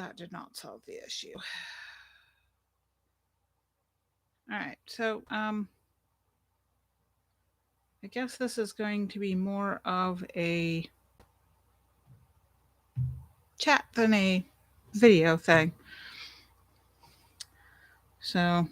that did not solve the issue. All right, so I guess this is going to be more of a chat than a video thing. So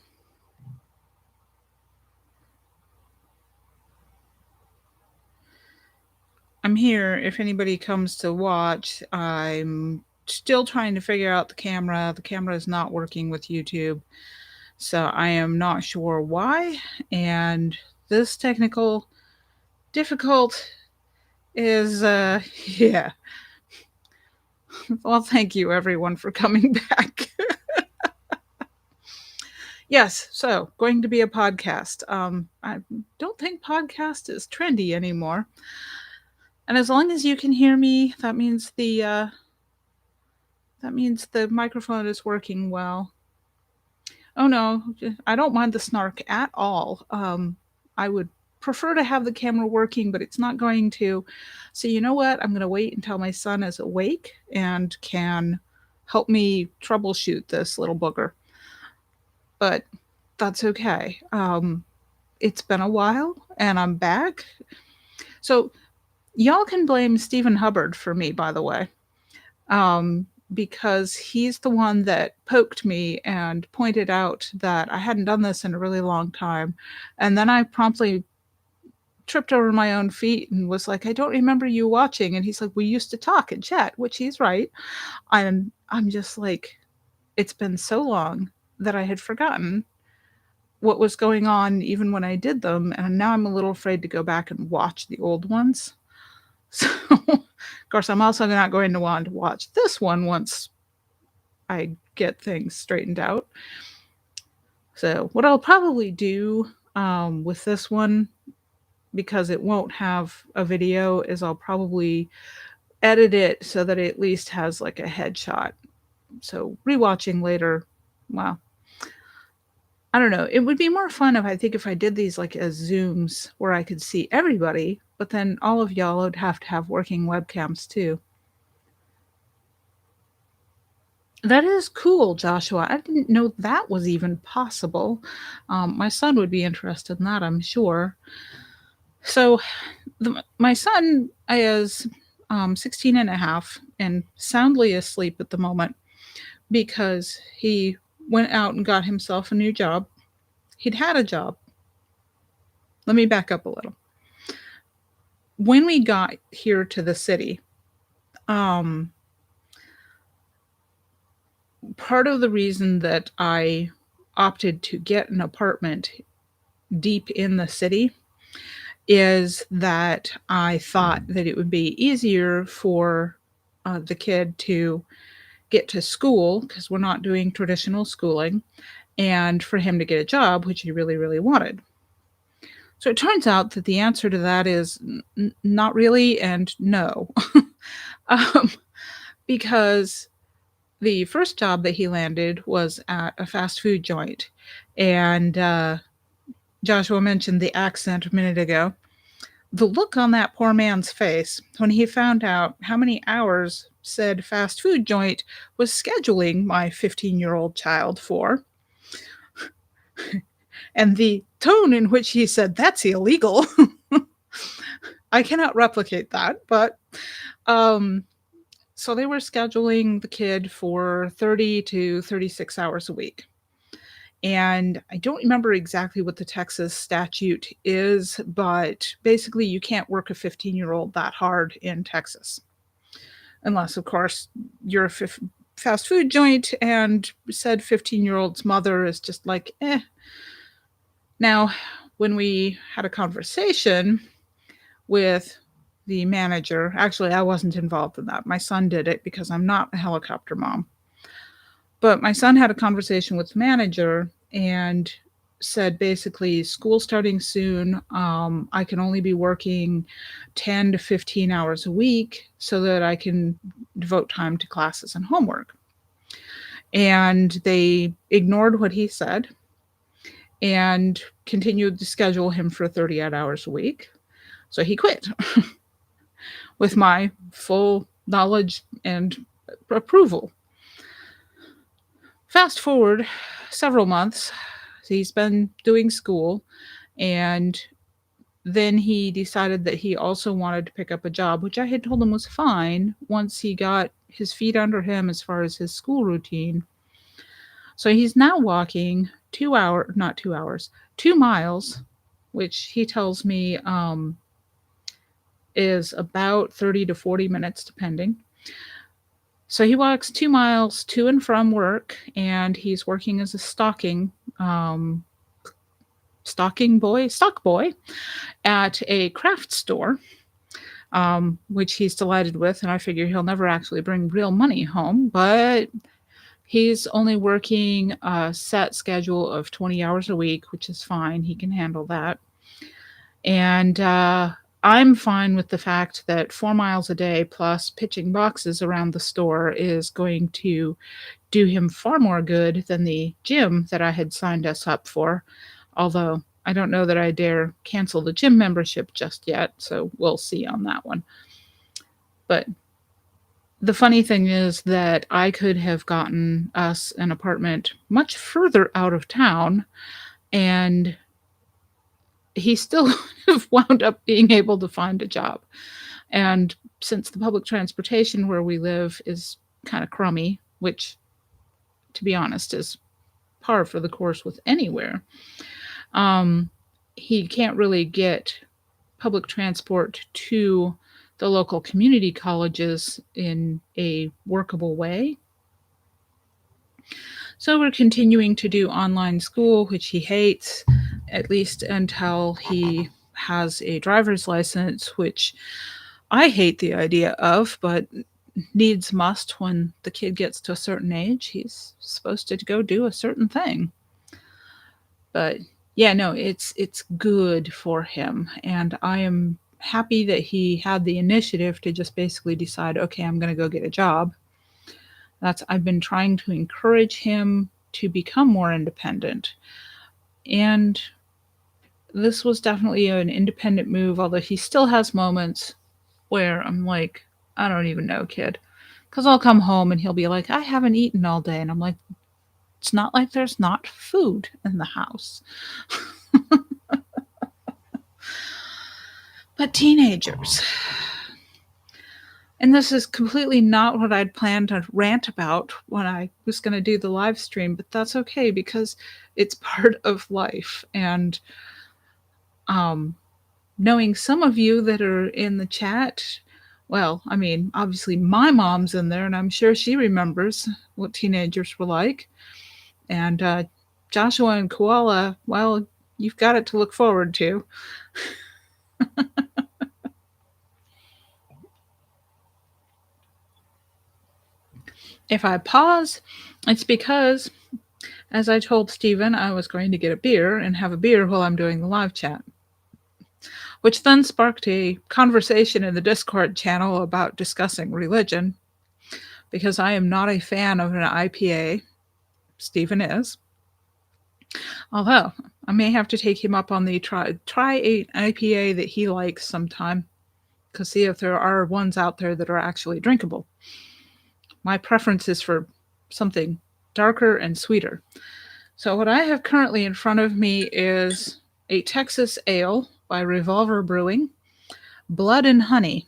I'm here if anybody comes to watch. I'm still trying to figure out the camera. The camera is not working with YouTube. So I am not sure why. And this technical difficult is yeah. Well, thank you everyone for coming back. Yes, so going to be a podcast. I don't think podcast is trendy anymore. And as long as you can hear me, that means the microphone is working well. Oh no, I don't mind the snark at all. I would prefer to have the camera working, but it's not going to. So you know what? I'm going to wait until my son is awake and can help me troubleshoot this little booger. But that's okay. It's been a while and I'm back. So y'all can blame Stephen Hubbard for me, by the way. Because he's the one that poked me and pointed out that I hadn't done this in a really long time. And then I promptly tripped over my own feet and was like, I don't remember you watching. And he's like, we used to talk and chat, which he's right. And I'm just like, it's been so long that I had forgotten what was going on even when I did them. And now I'm a little afraid to go back and watch the old ones. So, of course, I'm also not going to want to watch this one once I get things straightened out. So, what I'll probably do with this one, because it won't have a video, is I'll probably edit it so that it at least has like a headshot. So, rewatching later, well, I don't know. It would be more fun if I did these like as Zooms where I could see everybody, but then all of y'all would have to have working webcams too. That is cool, Joshua. I didn't know that was even possible. My son would be interested in that, I'm sure. So, my son is 16 and a half and soundly asleep at the moment because he went out and got himself a new job. He'd had a job. Let me back up a little. When we got here to the city, um, part of the reason that I opted to get an apartment deep in the city is that I thought that it would be easier for the kid to get to school because we're not doing traditional schooling, and for him to get a job, which he really, really wanted. So it turns out that the answer to that is not really and no. um, because the first job that he landed was at a fast food joint. And Joshua mentioned the accent a minute ago. The look on that poor man's face when he found out how many hours said fast food joint was scheduling my 15-year-old child for, and the tone in which he said, that's illegal. I cannot replicate that, but so they were scheduling the kid for 30 to 36 hours a week. And I don't remember exactly what the Texas statute is, but basically you can't work a 15-year-old that hard in Texas. Unless, of course, you're a fast food joint and said 15-year-old's mother is just like, eh. Now, when we had a conversation with the manager, actually, I wasn't involved in that. My son did it because I'm not a helicopter mom. But my son had a conversation with the manager and said basically, school starting soon. I can only be working 10 to 15 hours a week so that I can devote time to classes and homework. And they ignored what he said and continued to schedule him for 38 hours a week. So he quit with my full knowledge and approval. Fast forward several months, he's been doing school, and then he decided that he also wanted to pick up a job, which I had told him was fine once he got his feet under him as far as his school routine. So he's now walking not 2 hours, 2 miles, which he tells me is about 30 to 40 minutes, depending. So he walks 2 miles to and from work, and he's working as a um, stock boy at a craft store, which he's delighted with. And I figure he'll never actually bring real money home, but he's only working a set schedule of 20 hours a week, which is fine. He can handle that. And I'm fine with the fact that 4 miles a day plus pitching boxes around the store is going to do him far more good than the gym that I had signed us up for. Although I don't know that I dare cancel the gym membership just yet, so we'll see on that one. But the funny thing is that I could have gotten us an apartment much further out of town, and he still have wound up being able to find a job. And since the public transportation where we live is kind of crummy, which, to be honest, is par for the course with anywhere, um, he can't really get public transport to the local community colleges in a workable way. So we're continuing to do online school, which he hates, at least until he has a driver's license, which I hate the idea of, but needs must when the kid gets to a certain age. He's supposed to go do a certain thing. But yeah, no, it's good for him, and I am happy that he had the initiative to just basically decide, okay, I'm going to go get a job. I've been trying to encourage him to become more independent. And this was definitely an independent move, although he still has moments where I'm like, I don't even know, kid. Because I'll come home and he'll be like, I haven't eaten all day. And I'm like, it's not like there's not food in the house. But teenagers. And this is completely not what I'd planned to rant about when I was going to do the live stream, but that's okay because it's part of life. And knowing some of you that are in the chat, well, I mean, obviously my mom's in there, and I'm sure she remembers what teenagers were like. And Joshua and Koala, well, you've got it to look forward to. If I pause, it's because, as I told Stephen, I was going to get a beer and have a beer while I'm doing the live chat, which then sparked a conversation in the Discord channel about discussing religion, because I am not a fan of an IPA. Stephen is. Although, I may have to take him up on the try an IPA that he likes sometime, to see if there are ones out there that are actually drinkable. My preference is for something darker and sweeter. So what I have currently in front of me is a Texas Ale by Revolver Brewing, Blood and Honey.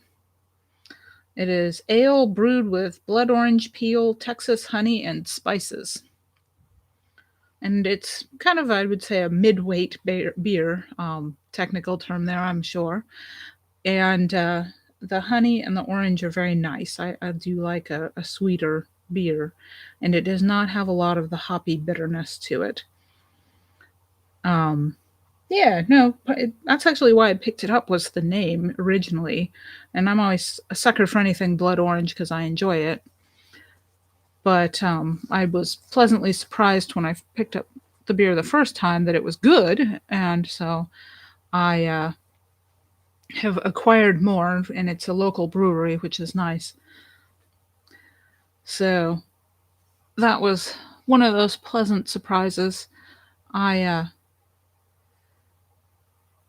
It is ale brewed with blood orange peel, Texas honey, and spices. And it's kind of, I would say, a mid-weight beer, technical term there, I'm sure. And the honey and the orange are very nice. I do like a sweeter beer, and it does not have a lot of the hoppy bitterness to it. Yeah, no, that's actually why I picked it up, was the name originally. And I'm always a sucker for anything blood orange because I enjoy it. But I was pleasantly surprised when I picked up the beer the first time that it was good, and so I have acquired more, and it's a local brewery, which is nice. So that was one of those pleasant surprises. I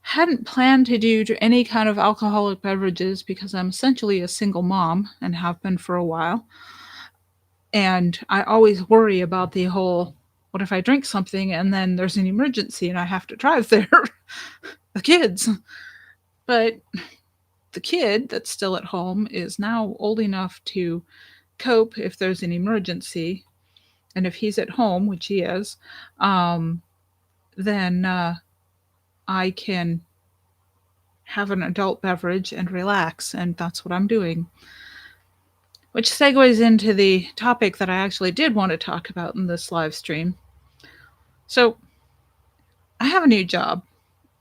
hadn't planned to do any kind of alcoholic beverages because I'm essentially a single mom and have been for a while. And I always worry about the whole, what if I drink something and then there's an emergency and I have to drive there? The kids. But the kid that's still at home is now old enough to cope if there's an emergency. And if he's at home, which he is, um, then I can have an adult beverage and relax. And that's what I'm doing. Which segues into the topic that I actually did want to talk about in this live stream. So, I have a new job.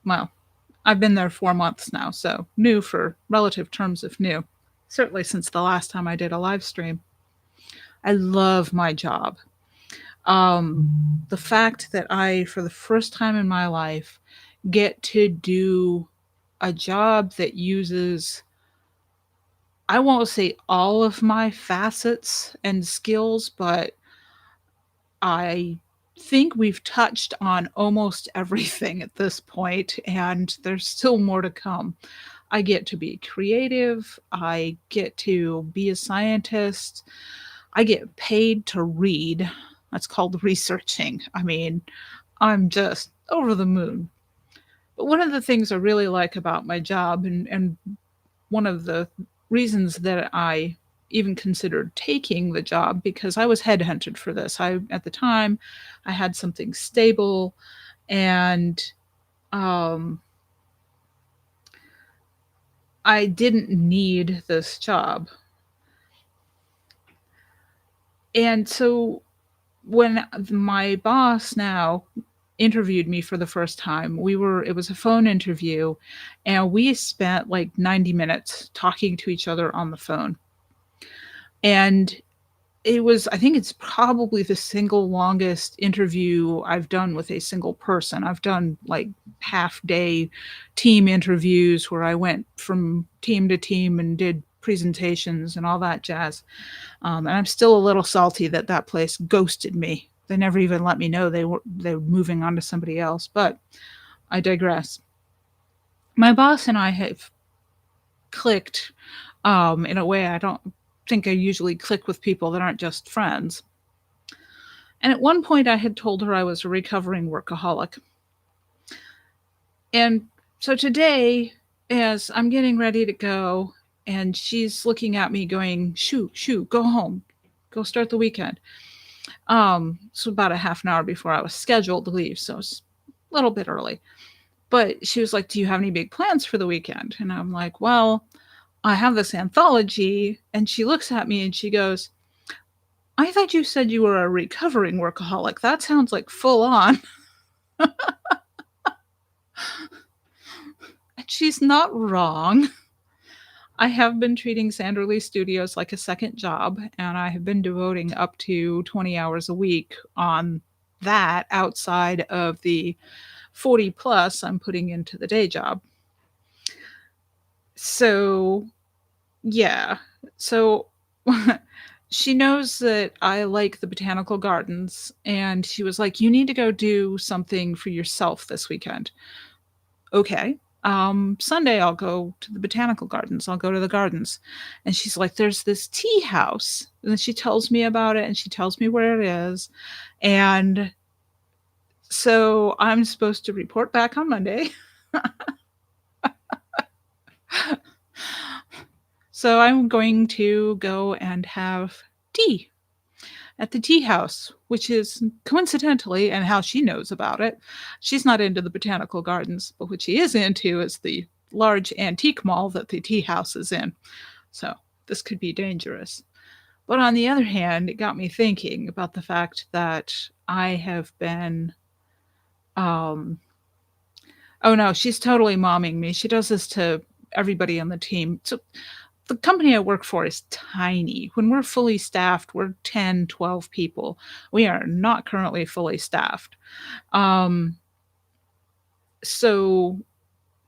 Well, I've been there 4 months now, so new for relative terms of new. Certainly since the last time I did a live stream. I love my job. The fact that I, for the first time in my life, get to do a job that uses, I won't say all of my facets and skills, but I think we've touched on almost everything at this point, and there's still more to come. I get to be creative. I get to be a scientist. I get paid to read. That's called researching. I mean, I'm just over the moon. But one of the things I really like about my job, and one of the reasons that I even considered taking the job, because I was headhunted for this. At the time, I had something stable, and um, I didn't need this job. And so when my boss now interviewed me for the first time, it was a phone interview, and we spent like 90 minutes talking to each other on the phone. And I think it's probably the single longest interview I've done with a single person. I've done like half day team interviews where I went from team to team and did presentations and all that jazz. And I'm still a little salty that that place ghosted me. They never even let me know they were moving on to somebody else. But I digress. My boss and I have clicked in a way I don't think I usually click with people that aren't just friends. And at one point, I had told her I was a recovering workaholic. And so today, as I'm getting ready to go, and she's looking at me going, "Shoo, shoo, go home, go start the weekend." So about a half an hour before I was scheduled to leave, so it's a little bit early. But she was like, "Do you have any big plans for the weekend?" And I'm like, "Well, I have this anthology." And she looks at me and she goes, "I thought you said you were a recovering workaholic. That sounds like full on." And she's not wrong. I have been treating Sanderly Studios like a second job, and I have been devoting up to 20 hours a week on that outside of the 40 plus I'm putting into the day job. So, yeah. So she knows that I like the botanical gardens, and she was like, "You need to go do something for yourself this weekend." Okay. Sunday I'll go to the botanical gardens. I'll go to the gardens. And she's like, "There's this tea house." And then she tells me about it and she tells me where it is. And so I'm supposed to report back on Monday. So I'm going to go and have tea at the tea house, which is coincidentally, and how she knows about it, she's not into the botanical gardens, but what she is into is the large antique mall that the tea house is in. So this could be dangerous. But on the other hand, it got me thinking about the fact that I have been, um, oh no, she's totally momming me. She does this to everybody on the team. So the company I work for is tiny. When we're fully staffed, we're 10, 12 people. We are not currently fully staffed. Um, so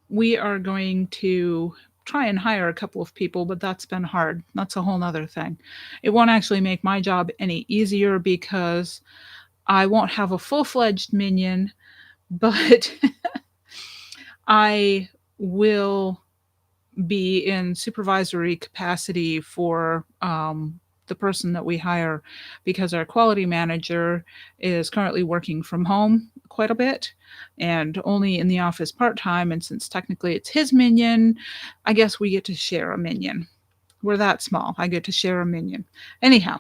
we are going to try and hire a couple of people, but that's been hard. That's a whole nother thing. It won't actually make my job any easier because I won't have a full-fledged minion, but I will be in supervisory capacity for the person that we hire, because our quality manager is currently working from home quite a bit and only in the office part-time, and since technically it's his minion, I guess we get to share a minion. We're that small. I get to share a minion. Anyhow,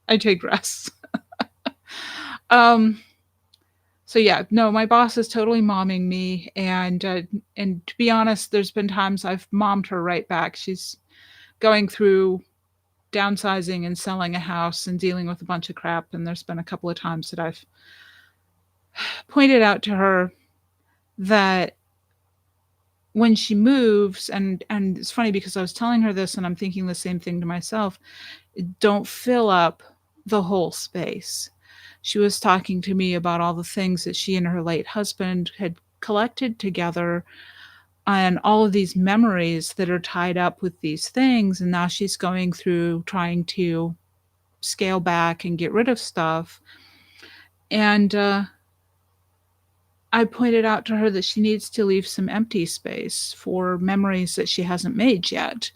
I digress. Um, so yeah, no, my boss is totally momming me, and to be honest, there's been times I've mommed her right back. She's going through downsizing and selling a house and dealing with a bunch of crap, and there's been a couple of times that I've pointed out to her that when she moves, and it's funny because I was telling her this and I'm thinking the same thing to myself, don't fill up the whole space. She was talking to me about all the things that she and her late husband had collected together and all of these memories that are tied up with these things, and now she's going through trying to scale back and get rid of stuff. And I pointed out to her that she needs to leave some empty space for memories that she hasn't made yet.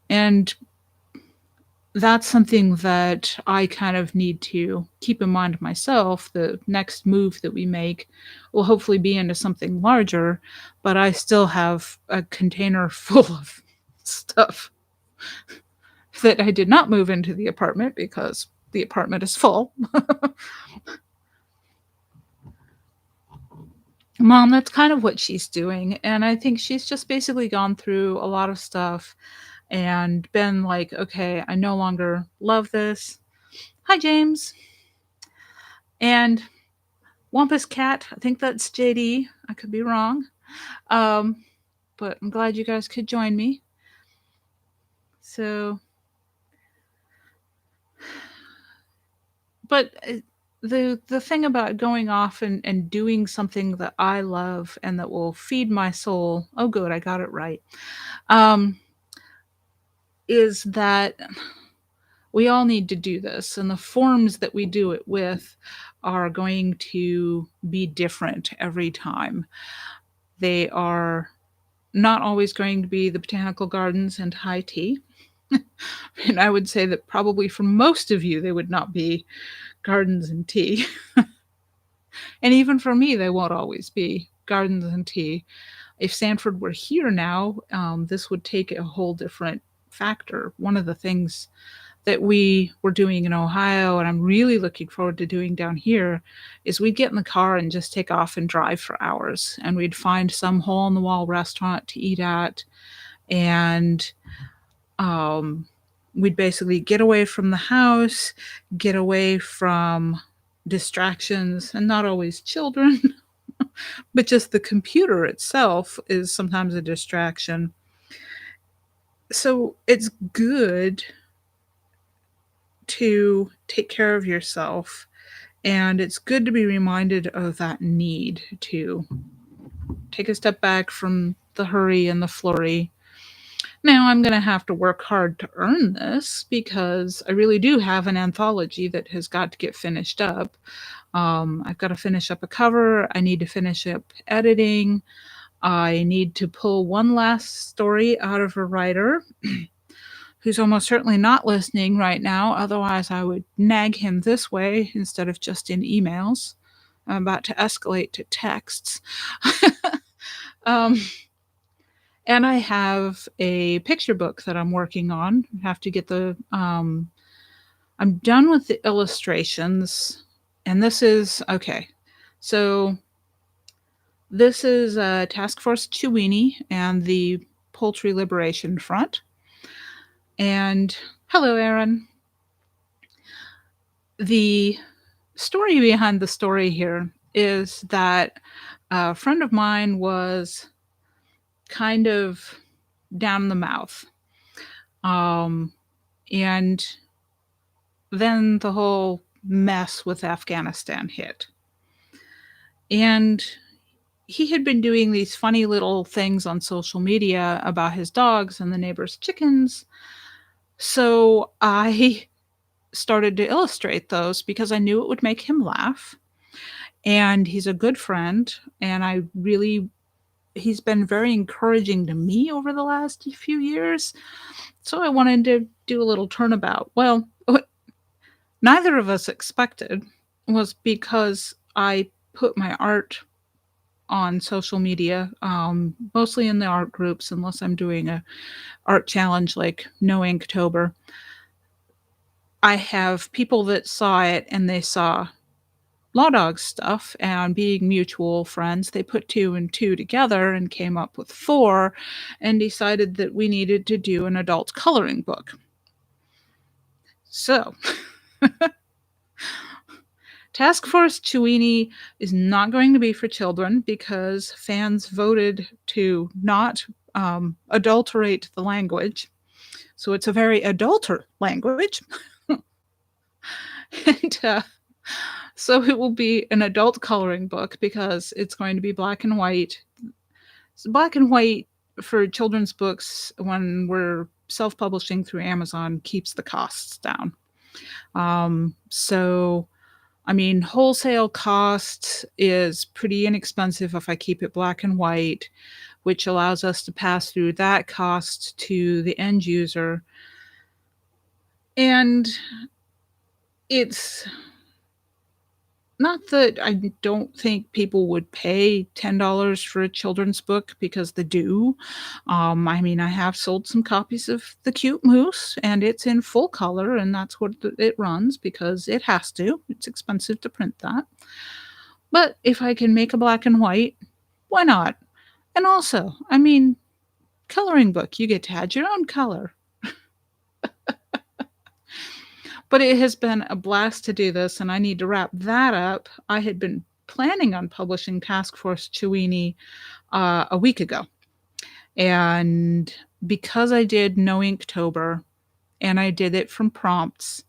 And that's something that I kind of need to keep in mind myself. The next move that we make will hopefully be into something larger, but I still have a container full of stuff that I did not move into the apartment because the apartment is full. Mom, that's kind of what she's doing. And I think she's just basically gone through a lot of stuff and been like, okay, I no longer love this. Hi, James. And Wampus Cat, I think that's JD. I could be wrong. But I'm glad you guys could join me. So, but the thing about going off and doing something that I love and that will feed my soul, oh good, I got it right, is that we all need to do this, and the forms that we do it with are going to be different every time. They are not always going to be the botanical gardens and high tea. And I would say that probably for most of you, they would not be gardens and tea. And even for me, they won't always be gardens and tea. If Sanford were here now, this would take a whole different factor. One of the things that we were doing in Ohio, and I'm really looking forward to doing down here, is we'd get in the car and just take off and drive for hours. And we'd find some hole in the wall restaurant to eat at. And we'd basically get away from the house, get away from distractions, and not always children, but just the computer itself is sometimes a distraction. So it's good to take care of yourself, and it's good to be reminded of that need to take a step back from the hurry and the flurry. Now I'm going to have to work hard to earn this because I really do have an anthology that has got to get finished up. I've got to finish up a cover. I need to finish up editing. I need to pull one last story out of a writer who's almost certainly not listening right now. Otherwise, I would nag him this way instead of just in emails. I'm about to escalate to texts. um, and I have a picture book that I'm working on. I have to get the. I'm done with the illustrations, and this is okay. So this is Task Force Chewini and the Poultry Liberation Front. And hello, Aaron. The story behind the story here is that a friend of mine was kind of down the mouth. And then the whole mess with Afghanistan hit. And he had been doing these funny little things on social media about his dogs and the neighbors' chickens. So I started to illustrate those because I knew it would make him laugh. And he's a good friend. And I really he's been very encouraging to me over the last few years. So I wanted to do a little turnabout. Well, what neither of us expected was because I put my art on social media, mostly in the art groups, unless I'm doing a art challenge like No Inktober. I have people that saw it and they saw Law Dog stuff, and being mutual friends, they put 2 and 2 together and came up with 4 and decided that we needed to do an adult coloring book. So, Task Force Chewini is not going to be for children because fans voted to not adulterate the language. So it's a very adulter language. and so it will be an adult coloring book because it's going to be black and white. So black and white for children's books when we're self-publishing through Amazon keeps the costs down. So I mean, wholesale cost is pretty inexpensive if I keep it black and white, which allows us to pass through that cost to the end user. And it's not that I don't think people would pay $10 for a children's book because they do. I mean, I have sold some copies of The Cute Moose, and it's in full color, and that's what it runs because it has to. It's expensive to print that. But if I can make a black and white, why not? And also, I mean, coloring book, you get to add your own color. But it has been a blast to do this, and I need to wrap that up. I had been planning on publishing Task Force Chewini a week ago. And because I did No Inktober and I did it from prompts,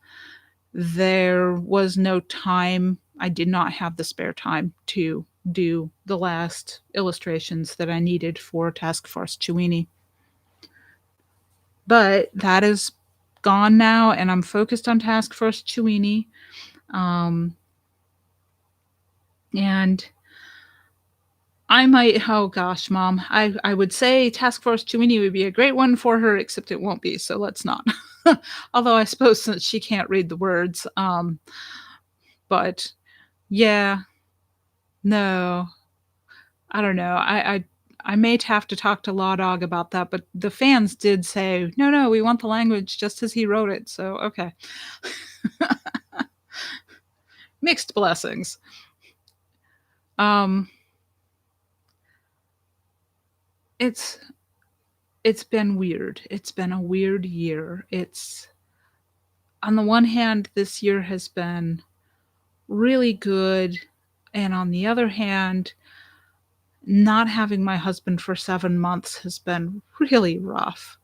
there was no time. I did not have the spare time to do the last illustrations that I needed for Task Force Chewini. But that is gone now, and I'm focused on Task Force Chewini. And I might, oh gosh, Mom, I would say Task Force Chewini would be a great one for her, except it won't be, so let's not. Although I suppose since she can't read the words, but yeah, no, I don't know. I may have to talk to Law Dog about that, but the fans did say, no, we want the language just as he wrote it. So, okay. Mixed blessings. It's been weird. It's been a weird year. It's on the one hand, this year has been really good, and on the other hand, not having my husband for 7 months has been really rough.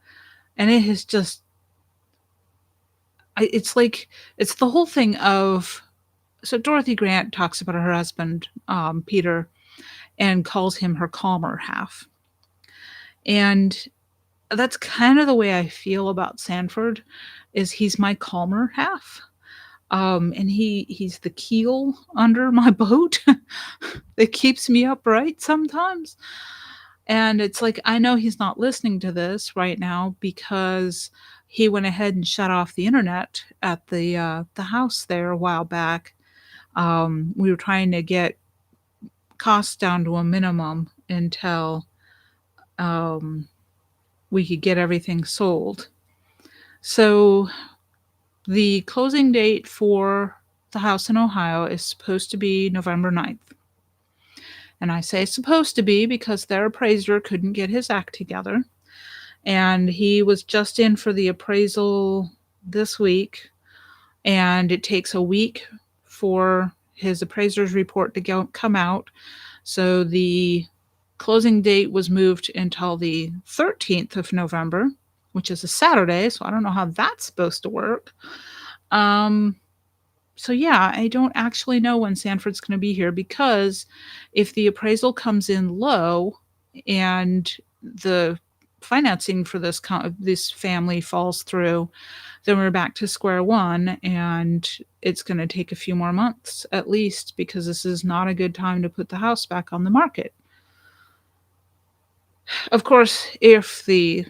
And it has just it's like it's the whole thing of so Dorothy Grant talks about her husband, Peter, and calls him her calmer half. And that's kind of the way I feel about Sanford, is he's my calmer half. And he's the keel under my boat that keeps me upright sometimes. And it's like, I know he's not listening to this right now because he went ahead and shut off the internet at the house there a while back. We were trying to get costs down to a minimum until we could get everything sold. So the closing date for the house in Ohio is supposed to be November 9th. And I say supposed to be because their appraiser couldn't get his act together. And he was just in for the appraisal this week. And it takes a week for his appraiser's report to come out. So the closing date was moved until the 13th of November, which is a Saturday. So I don't know how that's supposed to work. So yeah, I don't actually know when Sanford's going to be here, because if the appraisal comes in low and the financing for this family falls through, then we're back to square one, and it's going to take a few more months at least, because this is not a good time to put the house back on the market. Of course, if the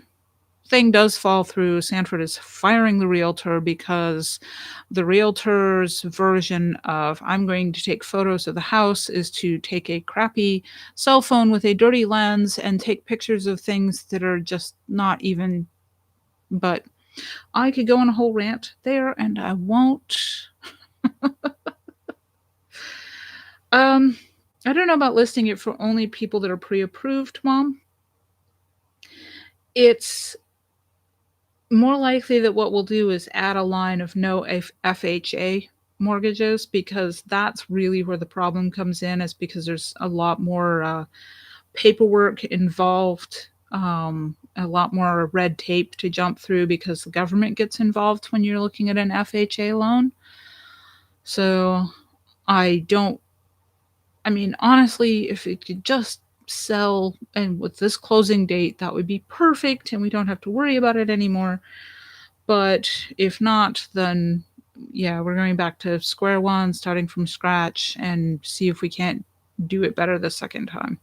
thing does fall through, Sanford is firing the realtor because the realtor's version of I'm going to take photos of the house is to take a crappy cell phone with a dirty lens and take pictures of things that are just not even. But I could go on a whole rant there and I won't. Um, I don't know about listing it for only people that are pre-approved, Mom. It's more likely that what we'll do is add a line of no FHA mortgages, because that's really where the problem comes in, is because there's a lot more paperwork involved, a lot more red tape to jump through because the government gets involved when you're looking at an FHA loan. So I don't, I mean, honestly, if it could just sell and with this closing date, that would be perfect and we don't have to worry about it anymore. But if not, then yeah, we're going back to square one, starting from scratch, and see if we can't do it better the second time.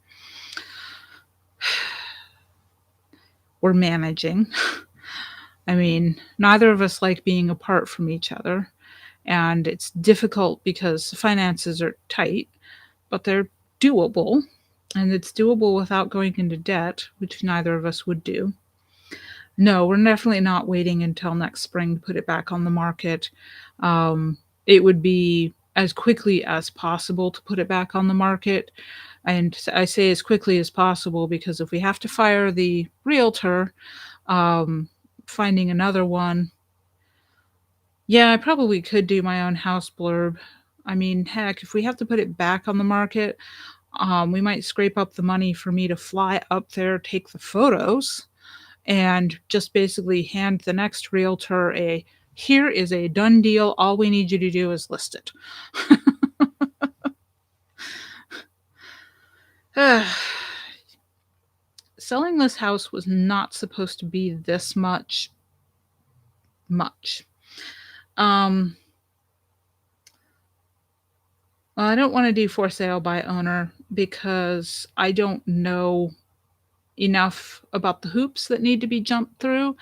We're managing. I mean, neither of us like being apart from each other, and it's difficult because finances are tight, but they're doable, and it's doable without going into debt, which neither of us would do. No, we're definitely not waiting until next spring to put it back on the market. It would be as quickly as possible to put it back on the market. And I say as quickly as possible because if we have to fire the realtor, um, finding another one, yeah, I probably could do my own house blurb. I mean, heck, if we have to put it back on the market, we might scrape up the money for me to fly up there, take the photos, and just basically hand the next realtor a here is a done deal. All we need you to do is list it. Selling this house was not supposed to be this much. Well, I don't want to do for sale by owner because I don't know enough about the hoops that need to be jumped through,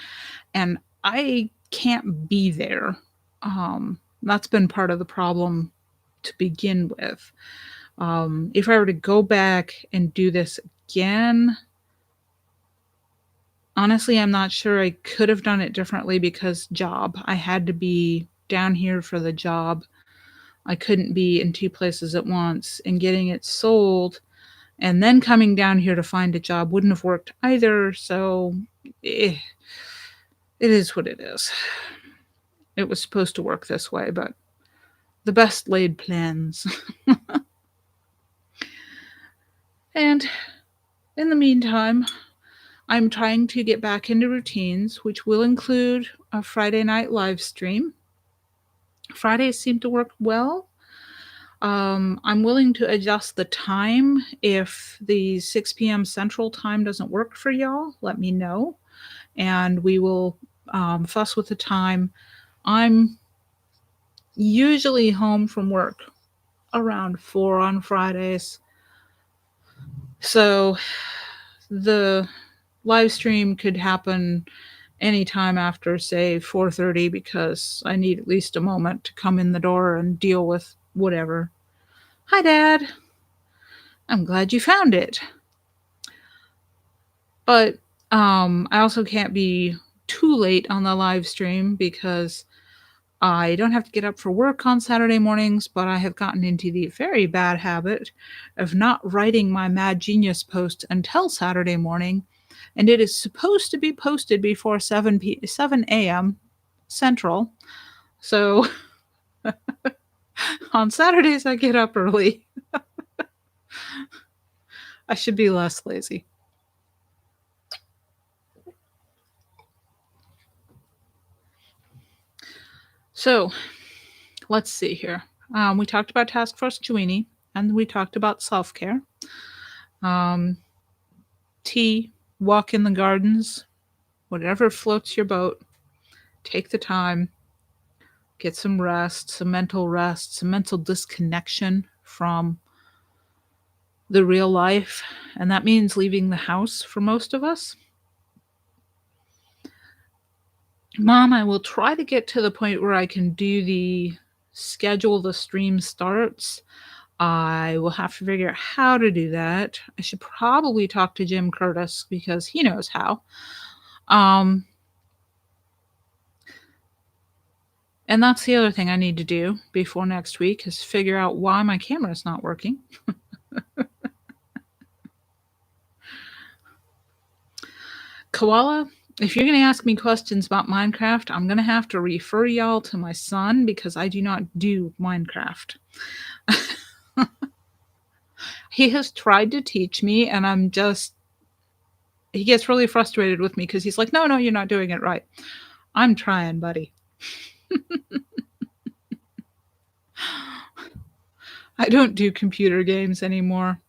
and I can't be there. That's been part of the problem to begin with. If I were to go back and do this again, honestly, I'm not sure I could have done it differently because job. I had to be down here for the job. I couldn't be in two places at once, and getting it sold and then coming down here to find a job wouldn't have worked either. So it is what it is. It was supposed to work this way, but the best laid plans. And in the meantime, I'm trying to get back into routines, which will include a Friday night live stream. Fridays seem to work well. I'm willing to adjust the time. If the 6 p.m. Central time doesn't work for y'all, let me know, and we will fuss with the time. I'm usually home from work around 4 on Fridays. So the live stream could happen anytime after, say, 4:30, because I need at least a moment to come in the door and deal with whatever. Hi, Dad. I'm glad you found it. But I also can't be too late on the live stream because I don't have to get up for work on Saturday mornings, but I have gotten into the very bad habit of not writing my Mad Genius post until Saturday morning, and it is supposed to be posted before 7 a.m. Central. So on Saturdays I get up early. I should be less lazy. So let's see here. We talked about Task Force Chewini, and we talked about self-care. Tea, walk in the gardens, whatever floats your boat. Take the time, get some rest, some mental disconnection from the real life, and that means leaving the house for most of us. Mom, I will try to get to the point where I can do schedule the stream starts. I will have to figure out how to do that. I should probably talk to Jim Curtis because he knows how. Um, and that's the other thing I need to do before next week is figure out why my camera is not working. Koala, if you're going to ask me questions about Minecraft, I'm going to have to refer y'all to my son because I do not do Minecraft. He has tried to teach me, and he gets really frustrated with me because he's like, no, you're not doing it right. I'm trying, buddy. I don't do computer games anymore.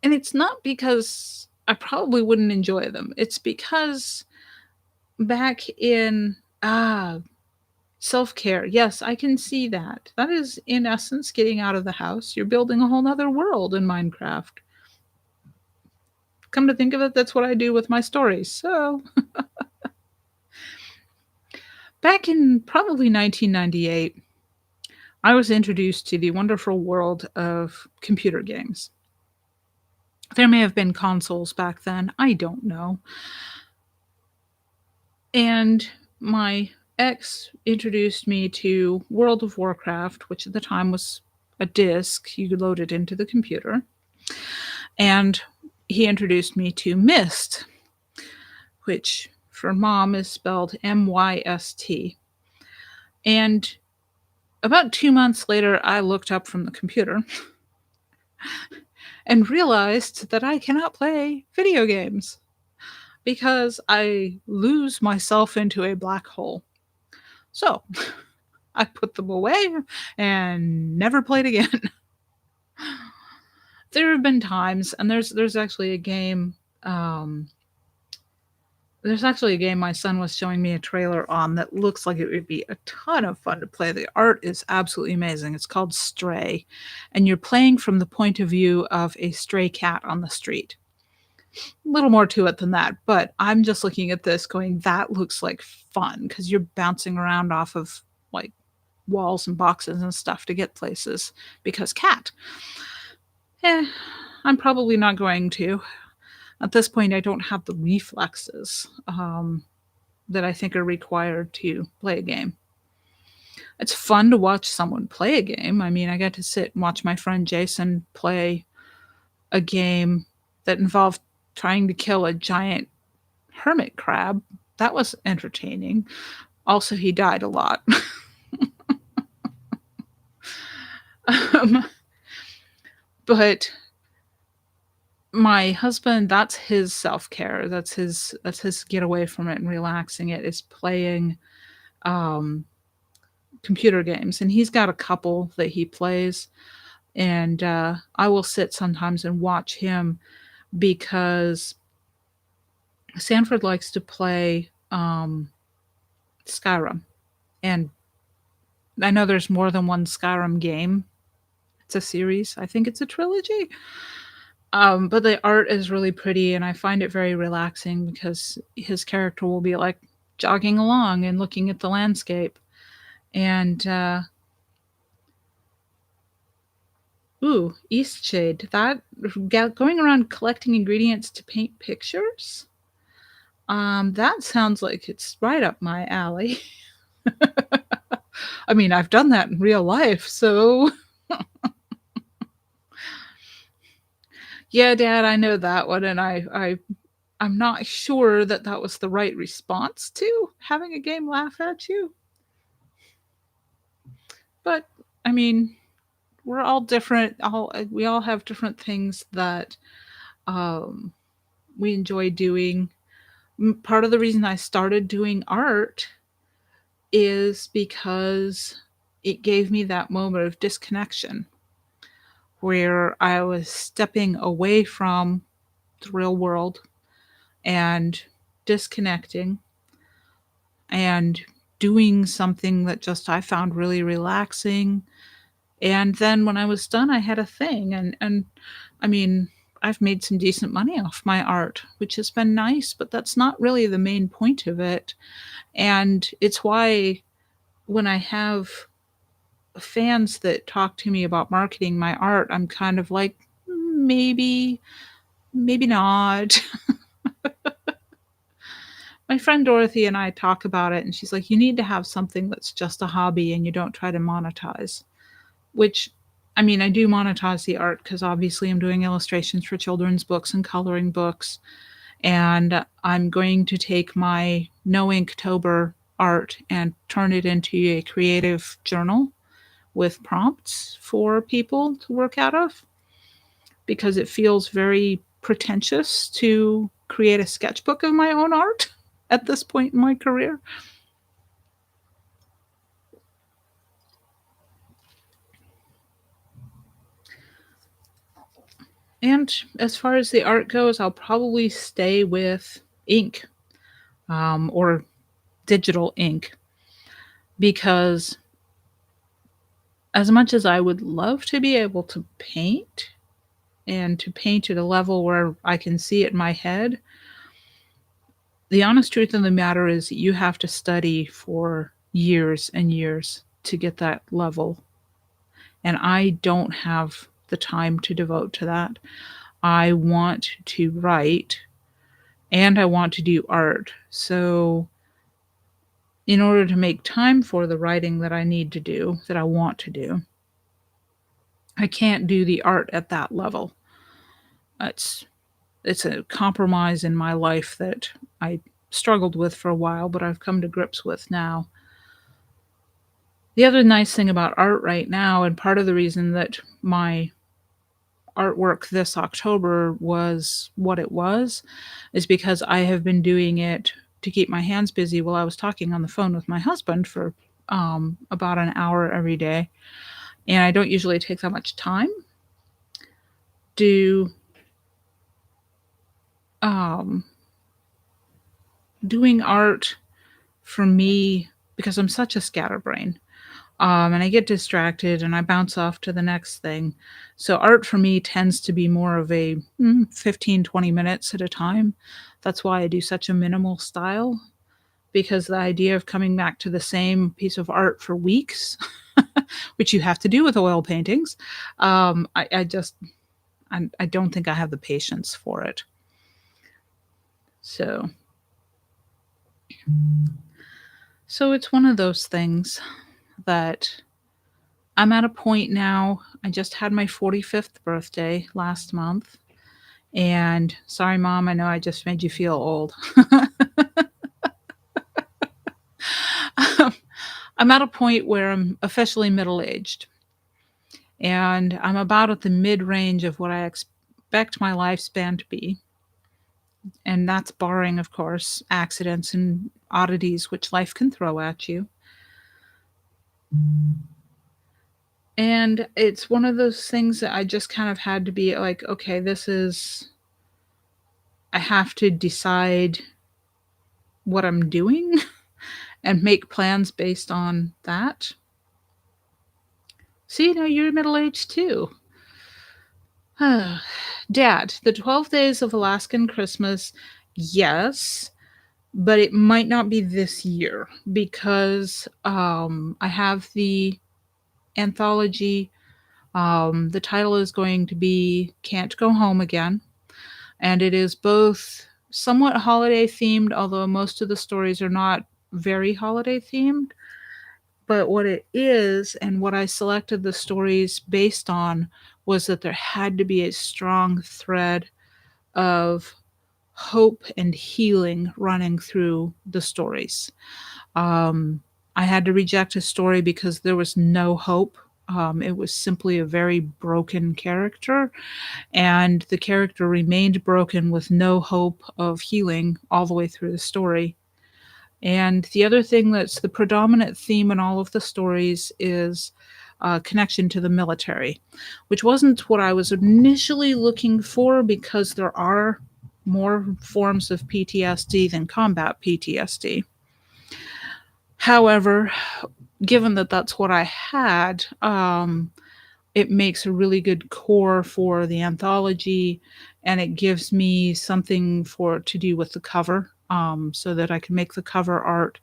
And it's not because I probably wouldn't enjoy them. It's because back in self-care, yes, I can see that. That is in essence getting out of the house. You're building a whole nother world in Minecraft. Come to think of it, that's what I do with my stories. So back in probably 1998, I was introduced to the wonderful world of computer games. There may have been consoles back then, I don't know. And my ex introduced me to World of Warcraft, which at the time was a disc you could load it into the computer. And he introduced me to Myst, which for mom is spelled MYST. And about 2 months later, I looked up from the computer and realized that I cannot play video games because I lose myself into a black hole. So I put them away and never played again. There have been times, and there's actually a game. There's actually a game my son was showing me a trailer on that looks like it would be a ton of fun to play. The art is absolutely amazing. It's called Stray, and you're playing from the point of view of a stray cat on the street. A little more to it than that, but I'm just looking at this going, that looks like fun because you're bouncing around off of like walls and boxes and stuff to get places because cat. I'm probably not going to. At this point, I don't have the reflexes that I think are required to play a game. It's fun to watch someone play a game. I mean, I got to sit and watch my friend Jason play a game that involved trying to kill a giant hermit crab. That was entertaining. Also, he died a lot. But my husband, that's his self-care. That's his get away from it and relaxing it is playing computer games. And he's got a couple that he plays. And I will sit sometimes and watch him because Sanford likes to play Skyrim. And I know there's more than one Skyrim game. It's a series. I think it's a trilogy. But the art is really pretty, and I find it very relaxing because his character will be like jogging along and looking at the landscape. And Eastshade, that going around collecting ingredients to paint pictures. That sounds like it's right up my alley. I mean, I've done that in real life, so yeah, Dad, I know that one, and I'm not sure that that was the right response to having a game laugh at you. But I mean, we're all different. We all have different things that we enjoy doing. Part of the reason I started doing art is because it gave me that moment of disconnection where I was stepping away from the real world and disconnecting and doing something that just I found really relaxing And then when I was done, I had a thing, and I mean, I've made some decent money off my art, which has been nice, but that's not really the main point of it. And it's why when I have fans that talk to me about marketing my art, I'm kind of like, maybe, maybe not. My friend Dorothy and I talk about it, and she's like, you need to have something that's just a hobby and you don't try to monetize. Which, I mean, I do monetize the art because obviously I'm doing illustrations for children's books and coloring books. And I'm going to take my no Inktober art and turn it into a creative journal with prompts for people to work out of, because it feels very pretentious to create a sketchbook of my own art at this point in my career. And as far as the art goes, I'll probably stay with ink, or digital ink, because as much as I would love to be able to paint and to paint at a level where I can see it in my head, the honest truth of the matter is you have to study for years and years to get that level. And I don't have the time to devote to that. I want to write and I want to do art. So, in order to make time for the writing that I need to do, that I want to do, I can't do the art at that level. It's it's a compromise in my life that I struggled with for a while, but I've come to grips with now. The other nice thing about art right now, and part of the reason that my artwork this October was what it was, is because I have been doing it to keep my hands busy while I was talking on the phone with my husband for about an hour every day. And I don't usually take that much time. Do um, Doing art for me, because I'm such a scatterbrain, and I get distracted and I bounce off to the next thing. So art for me tends to be more of a 15, 20 minutes at a time. That's why I do such a minimal style, because the idea of coming back to the same piece of art for weeks, which you have to do with oil paintings, I just, I don't think I have the patience for it. So, so it's one of those things that I'm at a point now. I just had my 45th birthday last month. And sorry, mom, I know I just made you feel old. I'm at a point where I'm officially middle aged. And I'm about at the mid range of what I expect my lifespan to be. And that's barring, of course, accidents and oddities which life can throw at you. And it's one of those things that I just kind of had to be like, okay, I have to decide what I'm doing and make plans based on that. See, now you're middle aged too. Dad, the 12 days of Alaskan Christmas, yes, but it might not be this year because I have the anthology. The title is going to be Can't Go Home Again, and it is both somewhat holiday themed, although most of the stories are not very holiday themed. But what it is, and what I selected the stories based on, was that there had to be a strong thread of hope and healing running through the stories. Um, I had to reject a story because there was no hope. It was simply a very broken character, and the character remained broken with no hope of healing all the way through the story. And the other thing that's the predominant theme in all of the stories is connection to the military, which wasn't what I was initially looking for because there are more forms of PTSD than combat PTSD. However, given that that's what I had, it makes a really good core for the anthology, and it gives me something for to do with the cover, so that I can make the cover art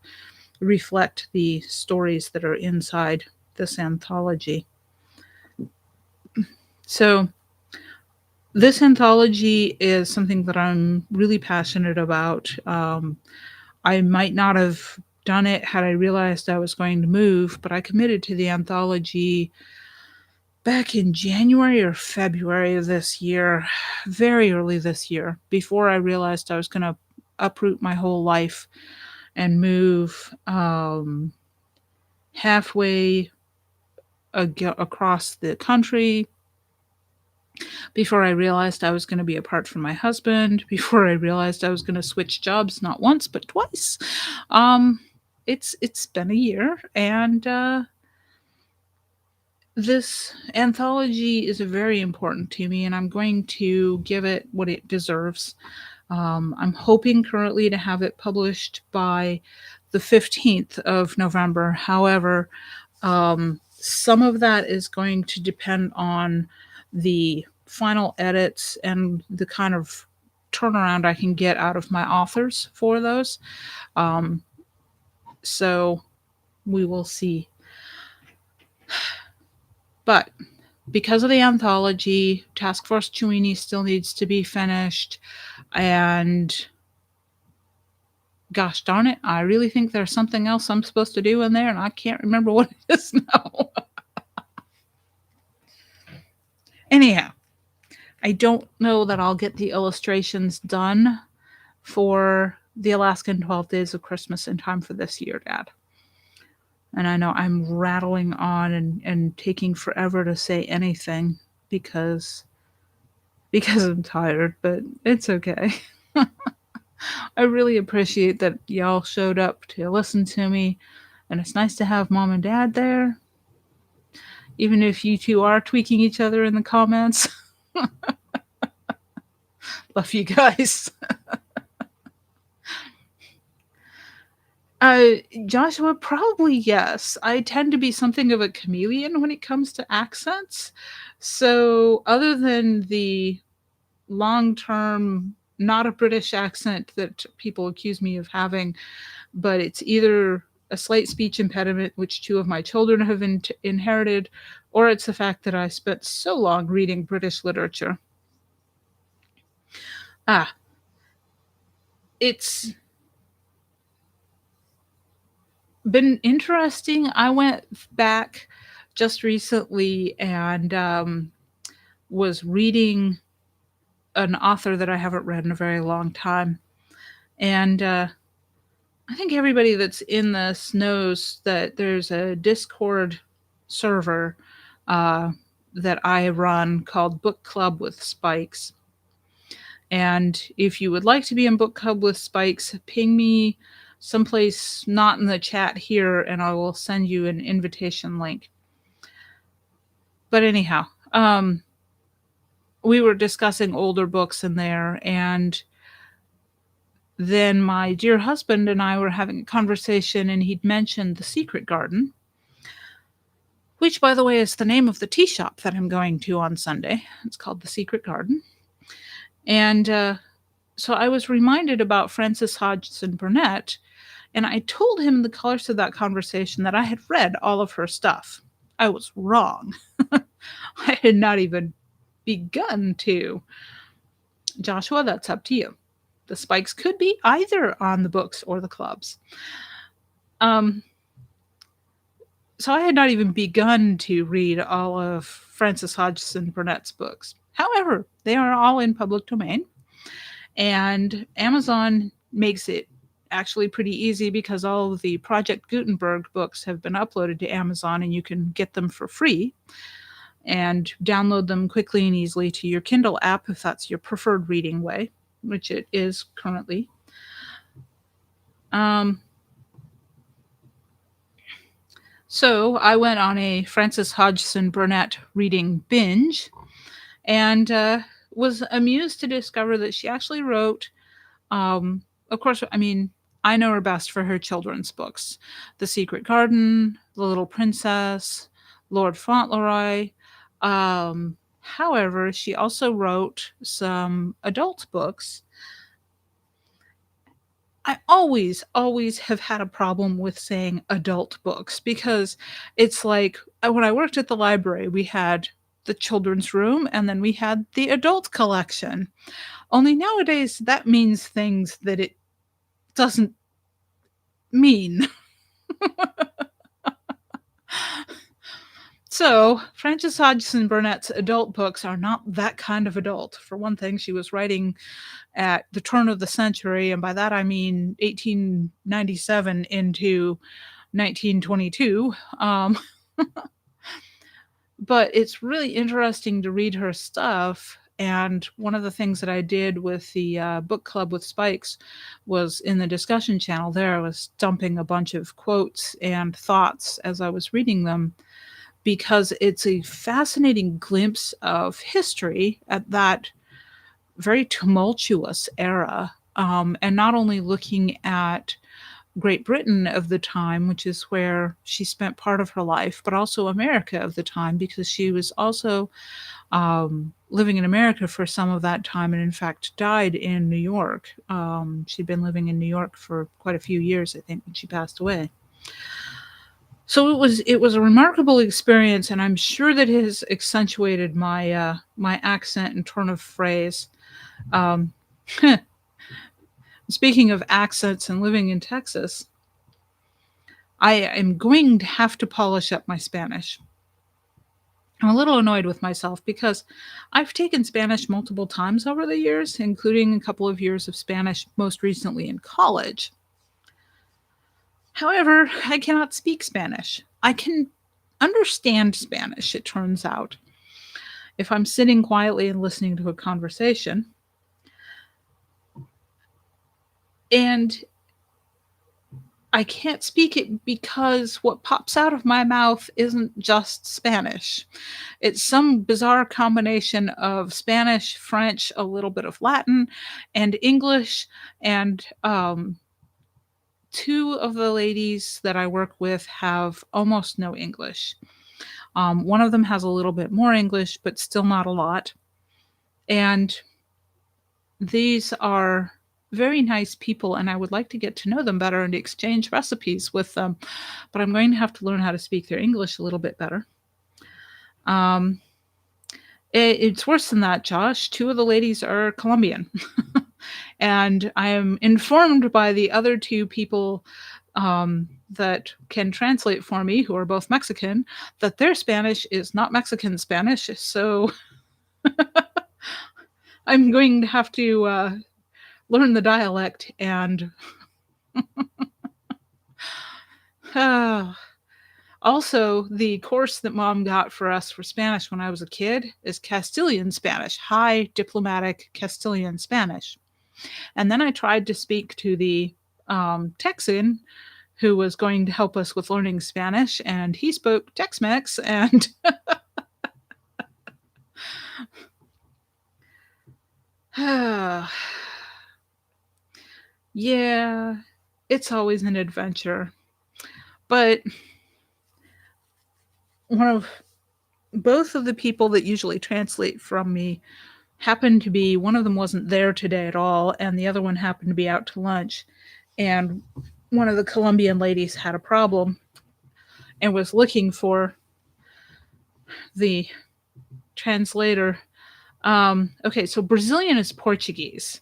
reflect the stories that are inside this anthology. So this anthology is something that I'm really passionate about. I might not have done it had I realized I was going to move, but I committed to the anthology back in January or February of this year, very early this year, before I realized I was going to uproot my whole life and move halfway across the country, before I realized I was going to be apart from my husband, before I realized I was going to switch jobs not once but twice. Um, it's been a year, and this anthology is very important to me, and I'm going to give it what it deserves. I'm hoping currently to have it published by the 15th of November. However, some of that is going to depend on the final edits and the kind of turnaround I can get out of my authors for those. Um, so we will see. But because of the anthology, Task Force Chewini still needs to be finished. And gosh darn it, I really think there's something else I'm supposed to do in there, and I can't remember what it is now. Anyhow, I don't know that I'll get the illustrations done for the Alaskan 12 Days of Christmas in time for this year, Dad. And I know I'm rattling on and taking forever to say anything because I'm tired, but it's okay. I really appreciate that y'all showed up to listen to me, and it's nice to have Mom and Dad there, even if you two are tweaking each other in the comments. Love you guys. Joshua, probably yes. I tend to be something of a chameleon when it comes to accents. So, other than the long term, not a British accent that people accuse me of having, but it's either a slight speech impediment, which two of my children have inherited, or it's the fact that I spent so long reading British literature. Ah, it's been interesting. I went back just recently and was reading an author that I haven't read in a very long time. And I think everybody that's in this knows that there's a Discord server uh, that I run called Book Club with Spikes. And if you would like to be in Book Club with Spikes, ping me someplace not in the chat here, and I will send you an invitation link. But anyhow, we were discussing older books in there, and then my dear husband and I were having a conversation, and he'd mentioned The Secret Garden, which, by the way, is the name of the tea shop that I'm going to on Sunday. It's called The Secret Garden. And so I was reminded about Frances Hodgson Burnett, and I told him in the course of that conversation that I had read all of her stuff. I was wrong. I had not even begun to. Joshua, that's up to you. The spikes could be either on the books or the clubs. So I had not even begun to read all of Frances Hodgson Burnett's books. However, they are all in public domain, and Amazon makes it actually pretty easy because all of the Project Gutenberg books have been uploaded to Amazon, and you can get them for free and download them quickly and easily to your Kindle app if that's your preferred reading way, which it is currently. So I went on a Frances Hodgson Burnett reading binge, and was amused to discover that she actually wrote, of course, I mean, I know her best for her children's books, The Secret Garden, The Little Princess, Lord Fauntleroy. However, she also wrote some adult books. I always have had a problem with saying adult books because it's like when I worked at the library, we had the children's room and then we had the adult collection. Only nowadays that means things that it doesn't mean. So, Frances Hodgson Burnett's adult books are not that kind of adult. For one thing, she was writing at the turn of the century, and by that I mean 1897 into 1922. But it's really interesting to read her stuff. And one of the things that I did with the book club with Spikes was in the discussion channel there, I was dumping a bunch of quotes and thoughts as I was reading them because it's a fascinating glimpse of history at that very tumultuous era. And not only looking at Great Britain of the time, which is where she spent part of her life, but also America of the time, because she was also living in America for some of that time and, in fact, died in New York. She'd been living in New York for quite a few years, I think, when she passed away. So it was a remarkable experience, and I'm sure that it has accentuated my accent and turn of phrase. Um, Speaking of accents and living in Texas, I am going to have to polish up my Spanish. I'm a little annoyed with myself because I've taken Spanish multiple times over the years, including a couple of years of Spanish most recently in college. However, I cannot speak Spanish. I can understand Spanish, it turns out, if I'm sitting quietly and listening to a conversation. And I can't speak it because what pops out of my mouth isn't just Spanish. It's some bizarre combination of Spanish, French, a little bit of Latin, and English. And two of the ladies that I work with have almost no English. One of them has a little bit more English, but still not a lot. And these are very nice people, and I would like to get to know them better and exchange recipes with them, but I'm going to have to learn how to speak their English a little bit better. Um, it's worse than that, Josh. Two of the ladies are Colombian. And I am informed by the other two people that can translate for me, who are both Mexican, that their Spanish is not Mexican Spanish. So I'm going to have to learn the dialect and also, the course that mom got for us for Spanish when I was a kid is Castilian Spanish, high diplomatic Castilian Spanish. And then I tried to speak to the Texan who was going to help us with learning Spanish, and he spoke Tex-Mex, and yeah, it's always an adventure. But both of the people that usually translate from me happened to be, one of them wasn't there today at all, and the other one happened to be out to lunch. And one of the Colombian ladies had a problem and was looking for the translator. Okay, so Brazilian is Portuguese,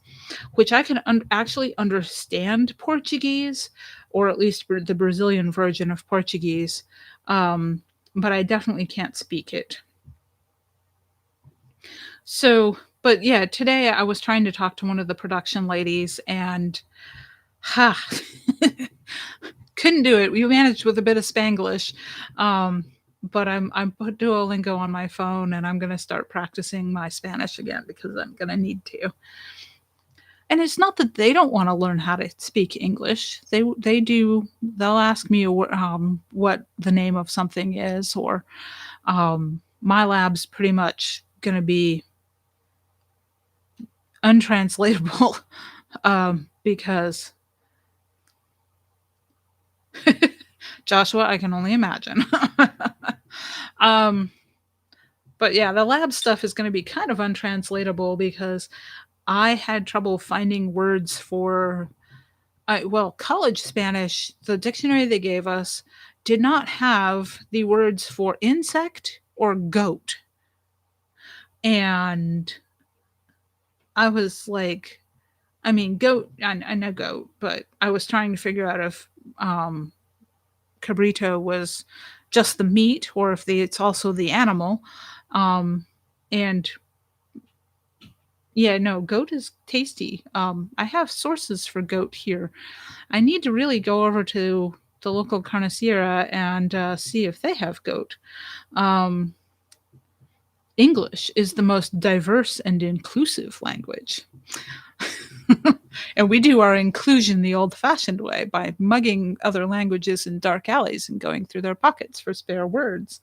which I can actually understand Portuguese, or at least the Brazilian version of Portuguese, but I definitely can't speak it. So, but yeah, today I was trying to talk to one of the production ladies, and couldn't do it. We managed with a bit of Spanglish, but I'm put Duolingo on my phone, and I'm going to start practicing my Spanish again because I'm going to need to. And it's not that they don't want to learn how to speak English. They do. They'll ask me what the name of something is, or my lab's pretty much going to be untranslatable because Joshua, I can only imagine. But yeah, the lab stuff is going to be kind of untranslatable because I had trouble finding words for well, college Spanish, the dictionary they gave us did not have the words for insect or goat. And I was like, I mean, goat, I know goat, but I was trying to figure out if cabrito was just the meat or if it's also the animal. And yeah, no, goat is tasty. I have sources for goat here. I need to really go over to the local carniceria and see if they have goat. Um, English is the most diverse and inclusive language. And we do our inclusion the old fashioned way by mugging other languages in dark alleys and going through their pockets for spare words.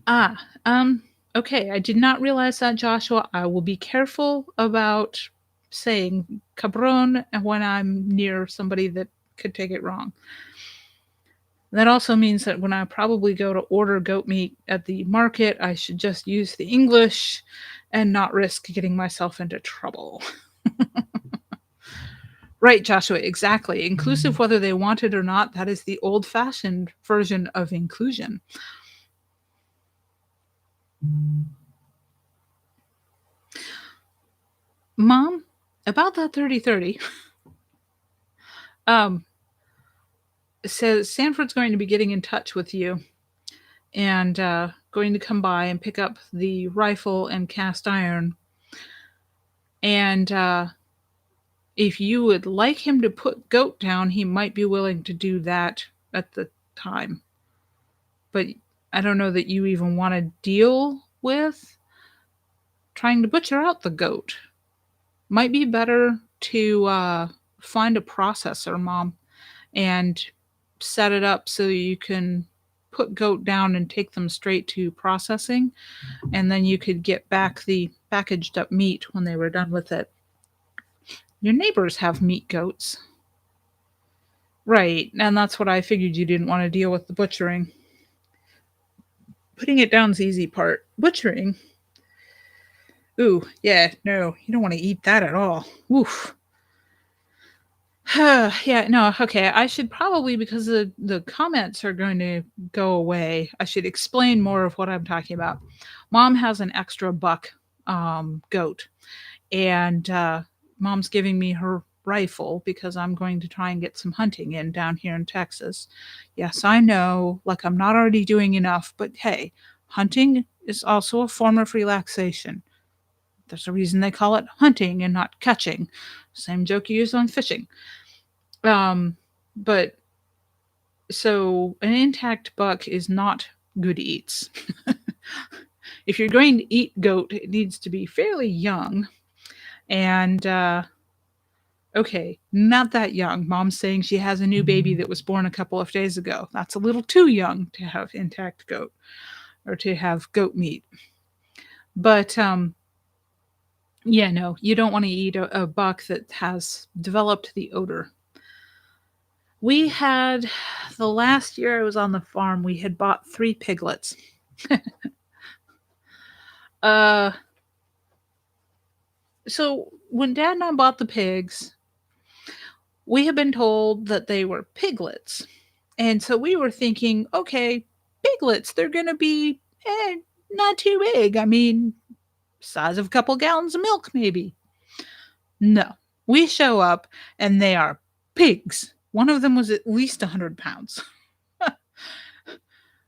Ah, okay. I did not realize that, Joshua. I will be careful about saying cabron when I'm near somebody that could take it wrong. That also means that when I probably go to order goat meat at the market, I should just use the English and not risk getting myself into trouble. Right, Joshua, exactly. Inclusive whether they want it or not, that is the old fashioned version of inclusion. Mom, about that 30/30, um, says Sanford's going to be getting in touch with you and going to come by and pick up the rifle and cast iron. And if you would like him to put goat down, he might be willing to do that at the time. But I don't know that you even want to deal with trying to butcher out the goat. Might be better to find a processor, Mom, and set it up so you can put goat down and take them straight to processing, and then you could get back the packaged up meat when they were done with it. Your neighbors have meat goats. Right, and that's what I figured you didn't want to deal with the butchering. Putting it down's the easy part. Butchering? Ooh, yeah, no, you don't want to eat that at all. Oof. Yeah, no, okay. I should probably, because the comments are going to go away, I should explain more of what I'm talking about. Mom has an extra buck goat, and Mom's giving me her rifle because I'm going to try and get some hunting in down here in Texas. Yes, I know, like I'm not already doing enough, but hey, hunting is also a form of relaxation. There's a reason they call it hunting and not catching. Same joke you use on fishing. But so an intact buck is not good eats. If you're going to eat goat, it needs to be fairly young. And okay, not that young. Mom's saying she has a new baby that was born a couple of days ago. That's a little too young to have intact goat or to have goat meat. But yeah, no, you don't want to eat a buck that has developed the odor. We had the last year I was on the farm, we had bought 3 piglets. uh so when Dad and I bought the pigs, we had been told that they were piglets. And so we were thinking, okay, piglets, they're going to be not too big. I mean, size of a couple gallons of milk maybe. No. We show up and they are pigs. One of them was at least 100 pounds.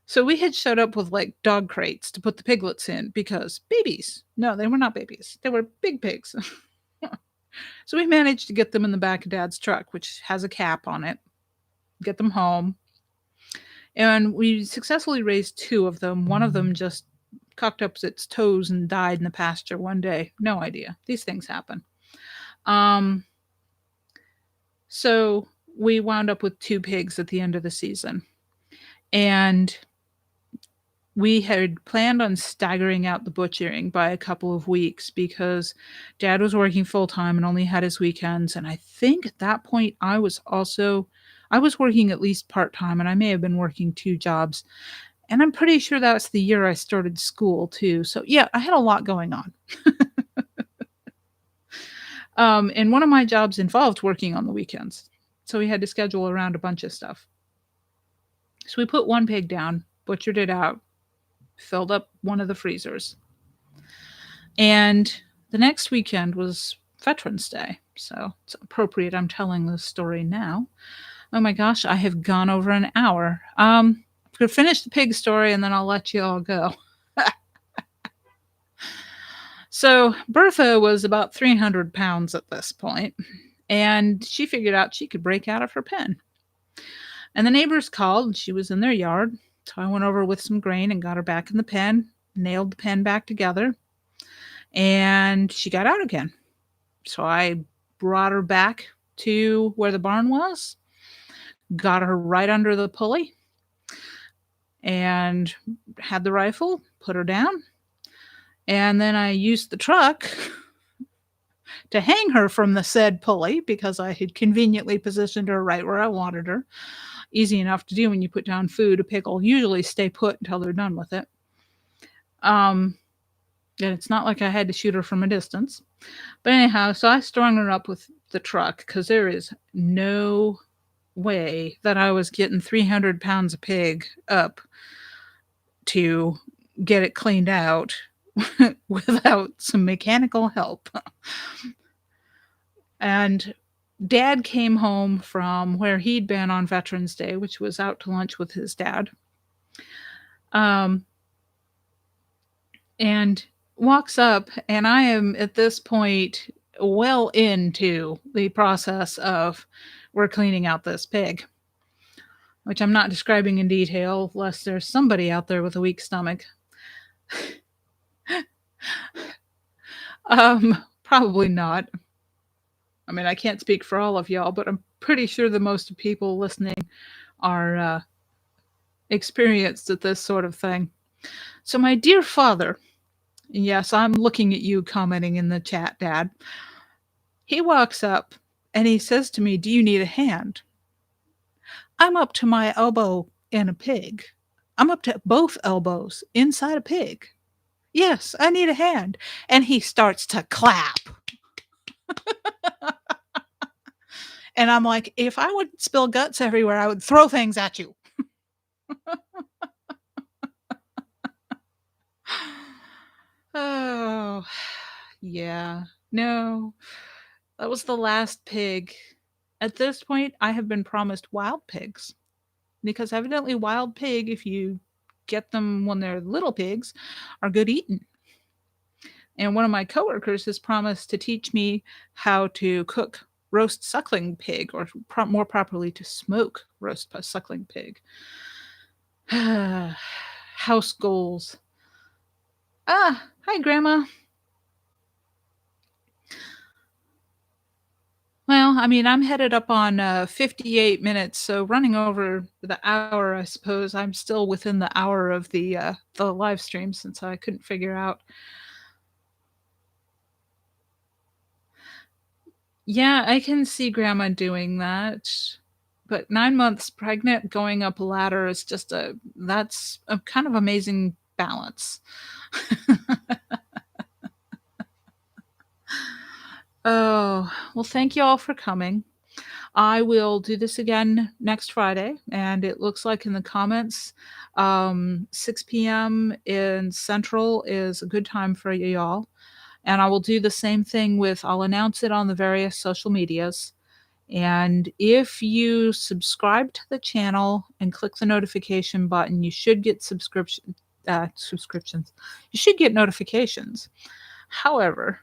So we had showed up with like dog crates to put the piglets in because babies. No, they were not babies. They were big pigs. So we managed to get them in the back of Dad's truck, which has a cap on it, get them home. And we successfully raised 2 of them. One of them just cocked up its toes and died in the pasture one day. No idea. These things happen. So we wound up with 2 pigs at the end of the season. And we had planned on staggering out the butchering by a couple of weeks because Dad was working full time and only had his weekends. And I think at that point I was also I was working at least part-time, and I may have been working 2 jobs, and I'm pretty sure that was the year I started school too, so yeah, I had a lot going on. And one of my jobs involved working on the weekends, so we had to schedule around a bunch of stuff. So we put 1 pig down, butchered it out, filled up one of the freezers, and the next weekend was Veterans Day, so it's appropriate I'm telling this story now. Oh my gosh, I have gone over an hour. I'm gonna finish the pig story, and then I'll let you all go. So Bertha was about 300 pounds at this point, and she figured out she could break out of her pen. And the neighbors called, and she was in their yard. So I went over with some grain and got her back in the pen, nailed the pen back together, and she got out again. So I brought her back to where the barn was, got her right under the pulley, and had the rifle, put her down, and then I used the truck to hang her from the said pulley because I had conveniently positioned her right where I wanted her. Easy enough to do when you put down food. A pig will usually stay put until they're done with it. And it's not like I had to shoot her from a distance. But anyhow, so I strung her up with the truck because there is no way that I was getting 300 pounds of pig up to get it cleaned out without some mechanical help. And Dad came home from where he'd been on Veterans Day, which was out to lunch with his dad. And walks up, and I am at this point well into the process of we're cleaning out this pig, which I'm not describing in detail, lest there's somebody out there with a weak stomach. Probably not. I mean, I can't speak for all of y'all, but I'm pretty sure the most people listening are experienced at this sort of thing. So my dear father, yes, I'm looking at you commenting in the chat, Dad. He walks up and he says to me, "Do you need a hand?" I'm up to my elbow in a pig. I'm up to both elbows inside a pig. Yes, I need a hand. And he starts to clap. And I'm like, if I would spill guts everywhere, I would throw things at you. Oh, yeah. No, that was the last pig. At this point, I have been promised wild pigs because evidently wild pig, if you get them when they're little pigs, are good eating. And one of my coworkers has promised to teach me how to cook roast suckling pig, or more properly, to smoke roast suckling pig. House goals. Hi, Grandma. Well, I mean, I'm headed up on 58 minutes, so running over the hour, I suppose. I'm still within the hour of the live stream since I couldn't figure out. Yeah, I can see Grandma doing that. But 9 months pregnant, going up a ladder is just that's a kind of amazing balance. Oh, well, thank you all for coming. I will do this again next Friday, and it looks like in the comments, 6 p.m. in Central is a good time for y'all. And I will do the same thing I'll announce it on the various social medias. And if you subscribe to the channel and click the notification button, you should get subscriptions. You should get notifications. However,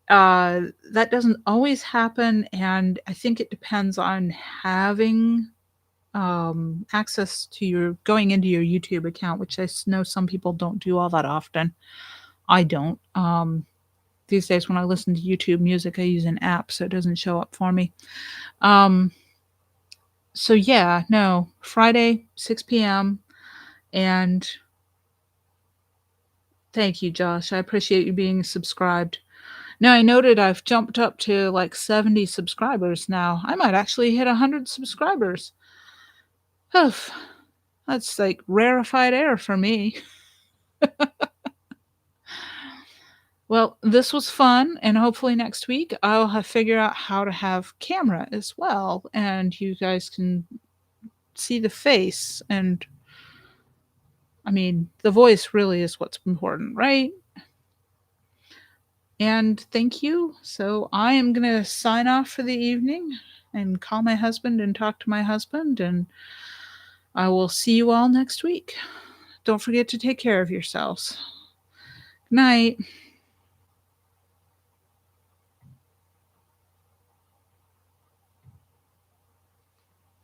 that doesn't always happen, and I think it depends on having access to going into your YouTube account, which I know some people don't do all that often. I don't. These days when I listen to YouTube music, I use an app, so it doesn't show up for me. So yeah, no, Friday, 6 p.m. And thank you, Josh. I appreciate you being subscribed. Now, I noted I've jumped up to like 70 subscribers now. I might actually hit 100 subscribers. Oof, that's like rarefied air for me. Well, this was fun, and hopefully next week I'll have figured out how to have camera as well, and you guys can see the face. And I mean, the voice really is what's important, right? And thank you. So I am going to sign off for the evening and call my husband and talk to my husband, and I will see you all next week. Don't forget to take care of yourselves. Good night.